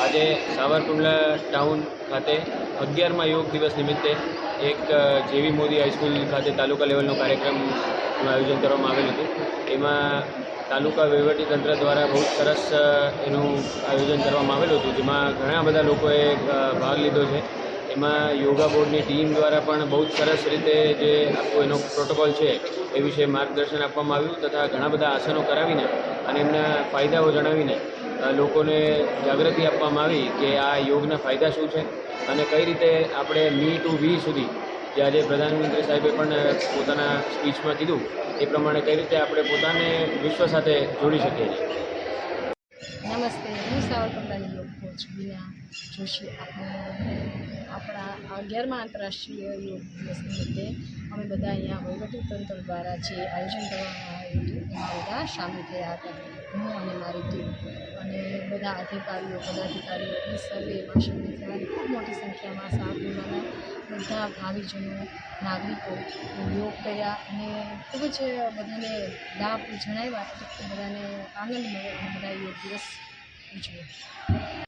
આજે સાવરકુંડલા ટાઉન ખાતે 11મા યોગ દિવસ નિમિત્તે એક જેવી મોદી હાઈસ્કૂલ ખાતે તાલુકા લેવલનો કાર્યક્રમનું આયોજન કરવામાં આવેલું હતું। એમાં તાલુકા વહીવટીતંત્ર દ્વારા બહુ સરસ એનું આયોજન કરવામાં આવેલું હતું, જેમાં ઘણા બધા લોકોએ ભાગ લીધો છે। એમાં યોગા બોર્ડની ટીમ દ્વારા પણ બહુ સરસ રીતે જે આખો એનો પ્રોટોકોલ છે એ વિશે માર્ગદર્શન આપવામાં આવ્યું તથા ઘણા બધા આસનો કરાવીને અને એમના ફાયદાઓ જણાવીને લોકોને જાગૃતિ આપવામાં આવી કે આ યોગના ફાયદા શું છે અને કઈ રીતે આપણે મી ટુ વી સુધી, જે આજે પ્રધાનમંત્રી સાહેબે પણ પોતાના સ્પીચમાં કીધું એ પ્રમાણે કઈ રીતે આપણે પોતાને વિશ્વ સાથે જોડી શકીએ છીએ। નમસ્તે, હું સાવરકુંડલાની યોગ કોચ બીના જોશી। આપણા 11મા આંતરરાષ્ટ્રીય યોગ દિવસ નિમિત્તે અમે બધા અહીંયા વહીવટીતંત્ર દ્વારા જે આયોજન કરવામાં આવ્યું હતું એમાં બધા સામેલ થયા હતા। હું અને મારી ટીમ અને બધા અધિકારીઓ પદાધિકારીઓ એ સર્વે એમાં સામેલ થયા અને ખૂબ મોટી સંખ્યામાં સાવરકુંડલાના બધા ભાવિજનો નાગરિકો યોગ કર્યા અને ખૂબ જ બધાને લાભ જણાવ્યા, બધાને આનંદ મળ્યો અને બધા યોગ દિવસ ઉજવ્યો।